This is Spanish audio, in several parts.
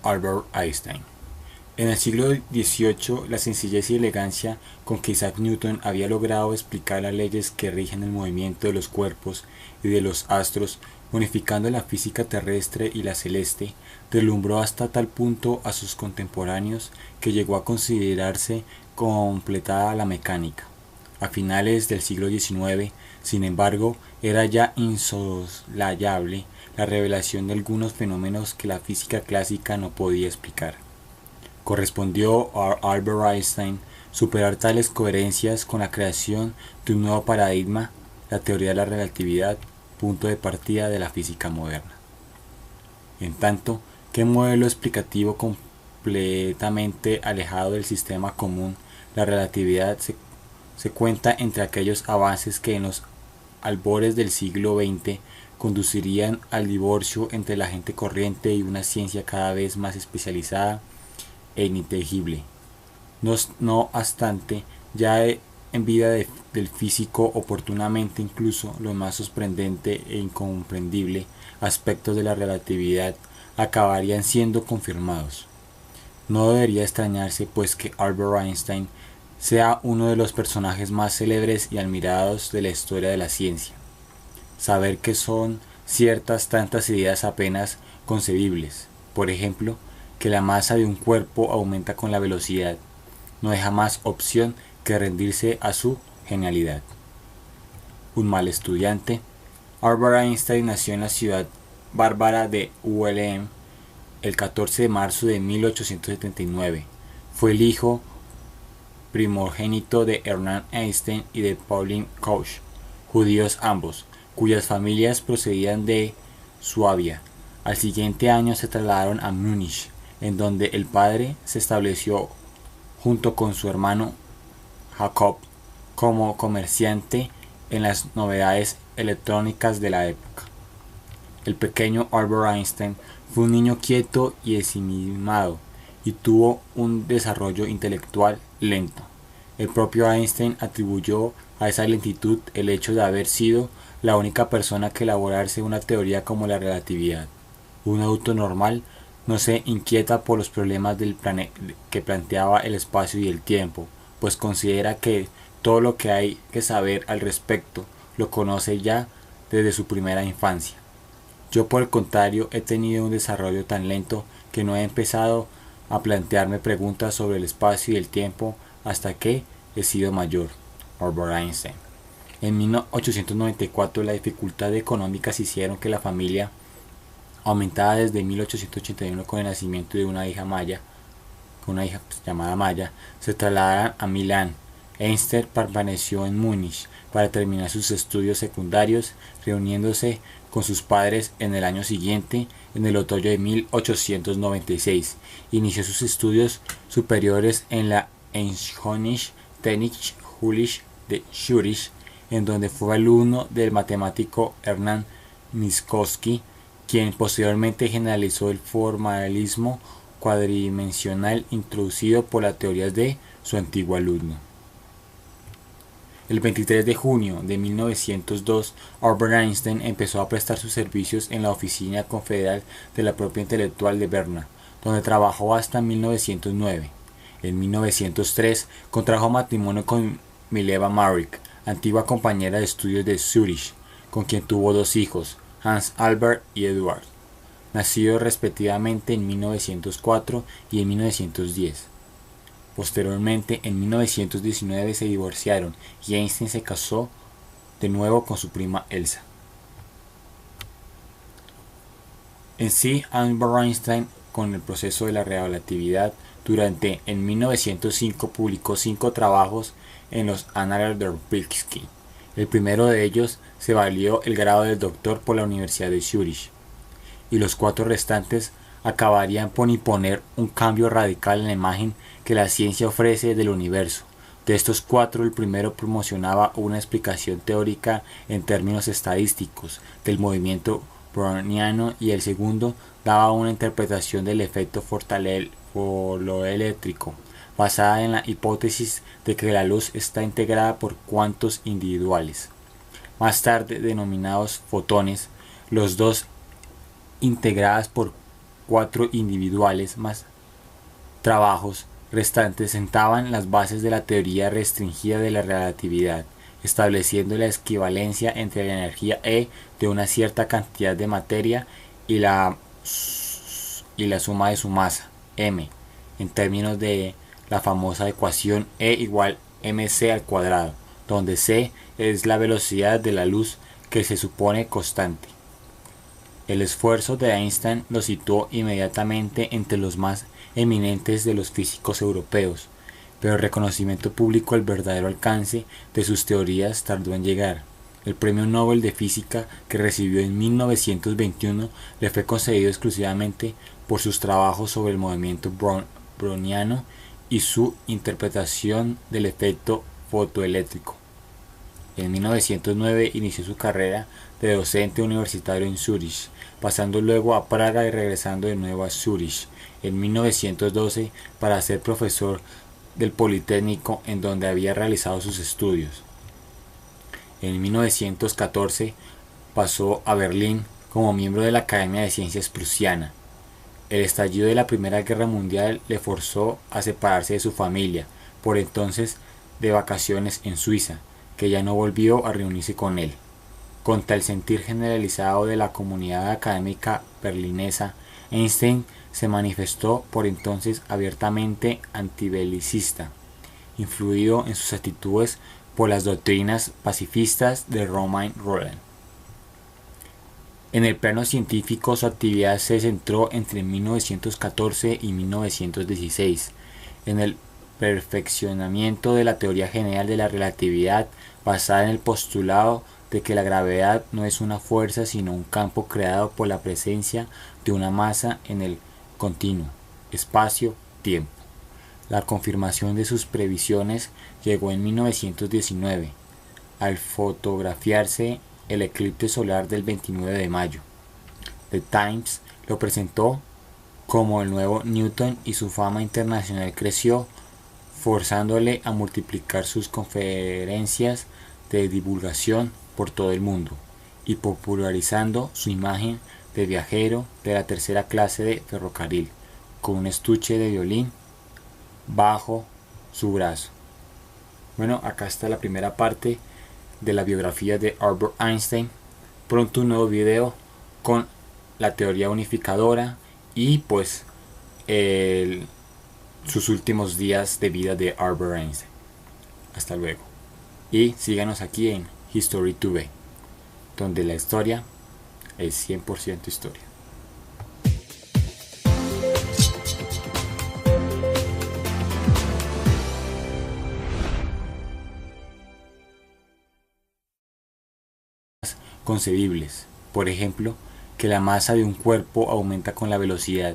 Albert Einstein. En el siglo XVIII, la sencillez y elegancia con que Isaac Newton había logrado explicar las leyes que rigen el movimiento de los cuerpos y de los astros, unificando la física terrestre y la celeste, deslumbró hasta tal punto a sus contemporáneos que llegó a considerarse completada la mecánica. A finales del siglo XIX, sin embargo, era ya insoslayable la revelación de algunos fenómenos que la física clásica no podía explicar. Correspondió a Albert Einstein superar tales coherencias con la creación de un nuevo paradigma, la teoría de la relatividad, punto de partida de la física moderna. En tanto, ¿qué modelo explicativo completamente alejado del sistema común, la relatividad se cuenta entre aquellos avances que en los albores del siglo XX conducirían al divorcio entre la gente corriente y una ciencia cada vez más especializada e ininteligible? No obstante, ya en vida del físico, oportunamente incluso los más sorprendente e incomprendible aspectos de la relatividad acabarían siendo confirmados. No debería extrañarse pues que Albert Einstein sea uno de los personajes más célebres y admirados de la historia de la ciencia. Saber que son ciertas tantas ideas apenas concebibles, por ejemplo, que la masa de un cuerpo aumenta con la velocidad, no deja más opción que rendirse a su genialidad. Un mal estudiante, Albert Einstein nació en la ciudad bárbara de Ulm el 14 de marzo de 1879. Fue el hijo primogénito de Hernán Einstein y de Pauline Koch, judíos ambos, cuyas familias procedían de Suabia. Al siguiente año se trasladaron a Múnich, en donde el padre se estableció junto con su hermano Jacob como comerciante en las novedades electrónicas de la época. El pequeño Albert Einstein fue un niño quieto y ensimismado y tuvo un desarrollo intelectual lento. El propio Einstein atribuyó a esa lentitud el hecho de haber sido la única persona que elaborase una teoría como la relatividad. Un adulto normal no se inquieta por los problemas del que planteaba el espacio y el tiempo, pues considera que todo lo que hay que saber al respecto lo conoce ya desde su primera infancia. Yo, por el contrario, he tenido un desarrollo tan lento que no he empezado a plantearme preguntas sobre el espacio y el tiempo hasta que he sido mayor. Albert Einstein. En 1894 las dificultades económicas hicieron que la familia, aumentada desde 1881 con el nacimiento de una hija llamada Maya, se trasladara a Milán. Einstein permaneció en Múnich para terminar sus estudios secundarios, reuniéndose con sus padres en el año siguiente, en el otoño de 1896. Inició sus estudios superiores en la Einkönigsche Technische Schule de Zürich, en donde fue alumno del matemático Hernán Minkowski, quien posteriormente generalizó el formalismo cuadridimensional introducido por las teorías de su antiguo alumno. El 23 de junio de 1902, Albert Einstein empezó a prestar sus servicios en la Oficina Confederal de la Propiedad Intelectual de Berna, donde trabajó hasta 1909. En 1903 contrajo matrimonio con Mileva Maric, antigua compañera de estudios de Zürich, con quien tuvo dos hijos, Hans Albert y Eduard, nacidos respectivamente en 1904 y en 1910. Posteriormente, en 1919 se divorciaron y Einstein se casó de nuevo con su prima Elsa. En sí, Albert Einstein, con el proceso de la relatividad, en 1905 publicó 5 trabajos en los Annales der Physik. El primero de ellos se valió el grado de doctor por la Universidad de Zúrich, y los 4 restantes acabarían por imponer un cambio radical en la imagen que la ciencia ofrece del universo. De estos 4, el primero promocionaba una explicación teórica en términos estadísticos del movimiento browniano y el segundo daba una interpretación del efecto fotoeléctrico basada en la hipótesis de que la luz está integrada por cuantos individuales, más tarde denominados fotones, los dos integradas por 4 individuales más trabajos restantes sentaban las bases de la teoría restringida de la relatividad, estableciendo la equivalencia entre la energía E de una cierta cantidad de materia y la suma de su masa, m, en términos de la famosa ecuación E igual mc al cuadrado, donde c es la velocidad de la luz que se supone constante. El esfuerzo de Einstein lo situó inmediatamente entre los más eminentes de los físicos europeos, pero el reconocimiento público del verdadero alcance de sus teorías tardó en llegar. El Premio Nobel de Física que recibió en 1921 le fue concedido exclusivamente por sus trabajos sobre el movimiento browniano y su interpretación del efecto fotoeléctrico. En 1909 inició su carrera de docente universitario en Zúrich, pasando luego a Praga y regresando de nuevo a Zúrich en 1912 para ser profesor del Politécnico, en donde había realizado sus estudios. En 1914 pasó a Berlín como miembro de la Academia de Ciencias prusiana. El estallido de la Primera Guerra Mundial le forzó a separarse de su familia, por entonces de vacaciones en Suiza, que ya no volvió a reunirse con él. Contra el sentir generalizado de la comunidad académica berlinesa, Einstein se manifestó por entonces abiertamente antibelicista, influido en sus actitudes por las doctrinas pacifistas de Romain Rolland. En el plano científico, su actividad se centró entre 1914 y 1916 en el perfeccionamiento de la teoría general de la relatividad, basada en el postulado de que la gravedad no es una fuerza sino un campo creado por la presencia de una masa en el continuo espacio-tiempo. La confirmación de sus previsiones llegó en 1919, al fotografiarse el eclipse solar del 29 de mayo. The Times lo presentó como el nuevo Newton y su fama internacional creció, forzándole a multiplicar sus conferencias de divulgación por todo el mundo y popularizando su imagen de viajero de la tercera clase de ferrocarril, con un estuche de violín bajo su brazo. Bueno, acá está la primera parte de la biografía de Albert Einstein. Pronto un nuevo video con la teoría unificadora y pues sus últimos días de vida de Albert Einstein. Hasta luego. Y síganos aquí en History Today, donde la historia es 100% historia. Concebibles, por ejemplo, que la masa de un cuerpo aumenta con la velocidad,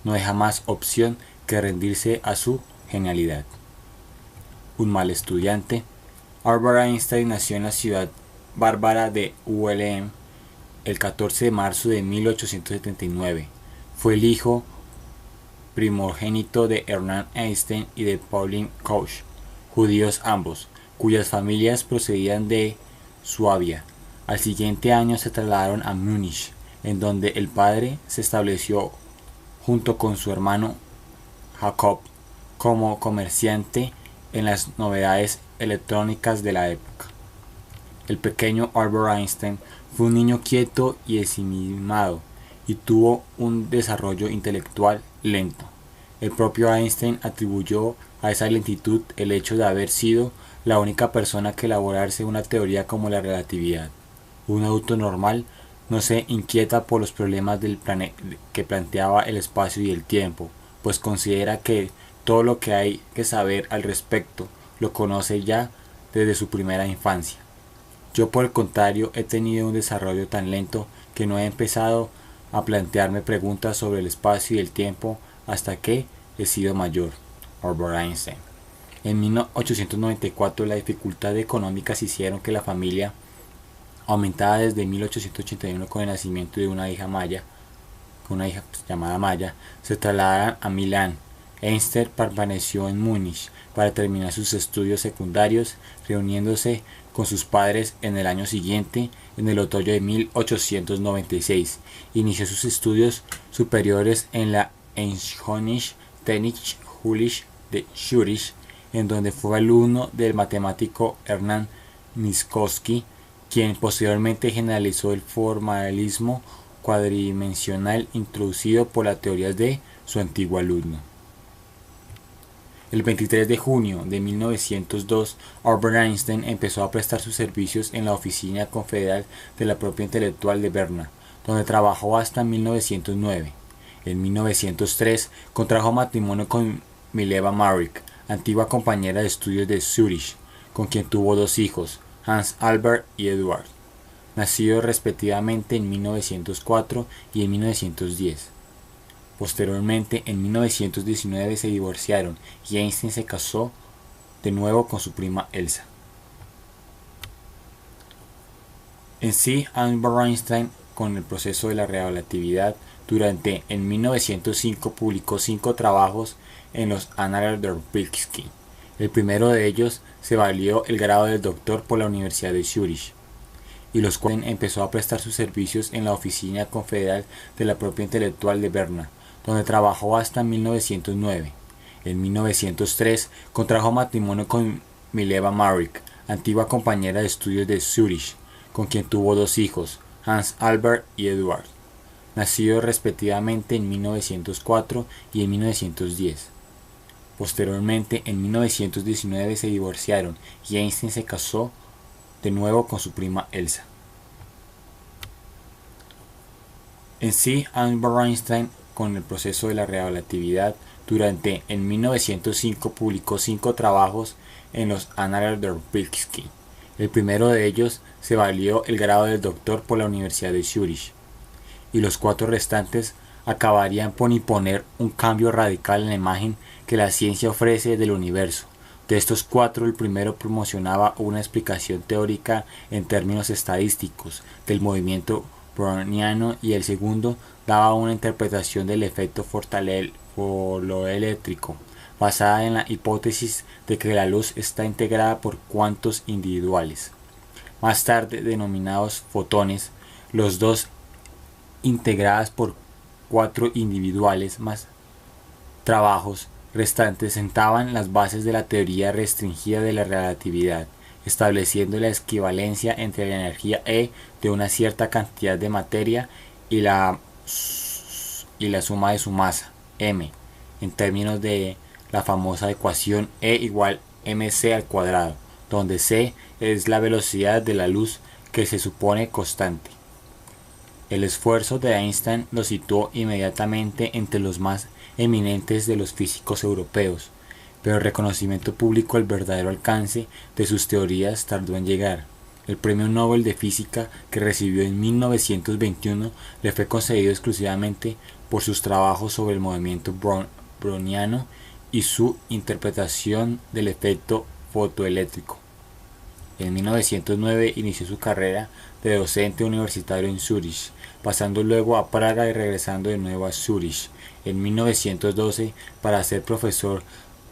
no deja más opción que rendirse a su genialidad. Un mal estudiante. Albert Einstein nació en la ciudad bárbara de Ulm el 14 de marzo de 1879. Fue el hijo primogénito de Hernán Einstein y de Pauline Koch, judíos ambos, cuyas familias procedían de Suabia. Al siguiente año se trasladaron a Múnich, en donde el padre se estableció junto con su hermano Jacob como comerciante en las novedades electrónicas de la época. El pequeño Albert Einstein fue un niño quieto y ensimismado y tuvo un desarrollo intelectual lento. El propio Einstein atribuyó a esa lentitud el hecho de haber sido la única persona que elaborase una teoría como la relatividad. Un adulto normal no se inquieta por los problemas del que planteaba el espacio y el tiempo, pues considera que todo lo que hay que saber al respecto lo conoce ya desde su primera infancia. Yo, por el contrario, he tenido un desarrollo tan lento que no he empezado a plantearme preguntas sobre el espacio y el tiempo hasta que he sido mayor. Albert Einstein. En 1894 las dificultades económicas hicieron que la familia, aumentada desde 1881 con el nacimiento de una hija llamada Maya, se trasladaran a Milán. Einstein permaneció en Múnich, para terminar sus estudios secundarios, reuniéndose con sus padres en el año siguiente, en el otoño de 1896. Inició sus estudios superiores en la Einschönische Technische Schule de Zürich, en donde fue alumno del matemático Hernán Minkowski, quien posteriormente generalizó el formalismo cuadridimensional introducido por las teorías de su antiguo alumno. El 23 de junio de 1902, Albert Einstein empezó a prestar sus servicios en la Oficina Confederal de la Propiedad Intelectual de Berna, donde trabajó hasta 1909. En 1903 contrajo matrimonio con Mileva Maric, antigua compañera de estudios de Zürich, con quien tuvo dos hijos, Hans Albert y Eduard, nacidos respectivamente en 1904 y en 1910. Posteriormente, en 1919 se divorciaron y Einstein se casó de nuevo con su prima Elsa. En sí, Albert Einstein, con el proceso de la relatividad, en 1905 publicó 5 trabajos en los Annales der Physik. El primero de ellos se valió el grado de doctor por la Universidad de Zúrich, y los cuales empezó a prestar sus servicios en la Oficina Confederal de la Propiedad Intelectual de Berna, donde trabajó hasta 1909. En 1903 contrajo matrimonio con Mileva Maric, antigua compañera de estudios de Zürich, con quien tuvo dos hijos, Hans Albert y Eduard, nacidos respectivamente en 1904 y en 1910. Posteriormente, en 1919 se divorciaron y Einstein se casó de nuevo con su prima Elsa. En sí, Albert Einstein, con el proceso de la relatividad, en 1905 publicó 5 trabajos en los Annales der Physik. El primero de ellos se valió el grado de doctor por la Universidad de Zúrich, y los 4 restantes acabarían por imponer un cambio radical en la imagen que la ciencia ofrece del universo. De estos 4, el primero promocionaba una explicación teórica en términos estadísticos del movimiento browniano, y el segundo daba una interpretación del efecto fotoeléctrico basada en la hipótesis de que la luz está integrada por cuantos individuales, más tarde denominados fotones. Los dos integradas por 4 individuales más trabajos restantes sentaban las bases de la teoría restringida de la relatividad, estableciendo la equivalencia entre la energía E de una cierta cantidad de materia y la suma de su masa, m, en términos de la famosa ecuación E igual mc², donde c es la velocidad de la luz, que se supone constante. El esfuerzo de Einstein lo situó inmediatamente entre los más eminentes de los físicos europeos, pero el reconocimiento público del verdadero alcance de sus teorías tardó en llegar. El Premio Nobel de Física que recibió en 1921 le fue concedido exclusivamente por sus trabajos sobre el movimiento browniano y su interpretación del efecto fotoeléctrico. En 1909 inició su carrera de docente universitario en Zúrich, pasando luego a Praga y regresando de nuevo a Zúrich en 1912 para ser profesor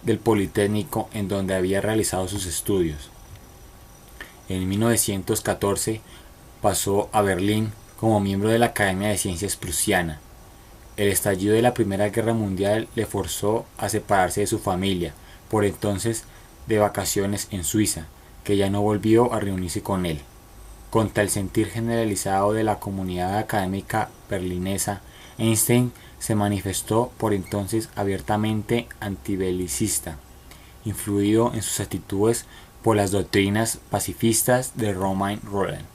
del Politécnico, en donde había realizado sus estudios. En 1914 pasó a Berlín como miembro de la Academia de Ciencias Prusiana. El estallido de la Primera Guerra Mundial le forzó a separarse de su familia, por entonces de vacaciones en Suiza, que ya no volvió a reunirse con él. Contra el sentir generalizado de la comunidad académica berlinesa, Einstein se manifestó por entonces abiertamente antibelicista, influido en sus actitudes por las doctrinas pacifistas de Romain Rolland.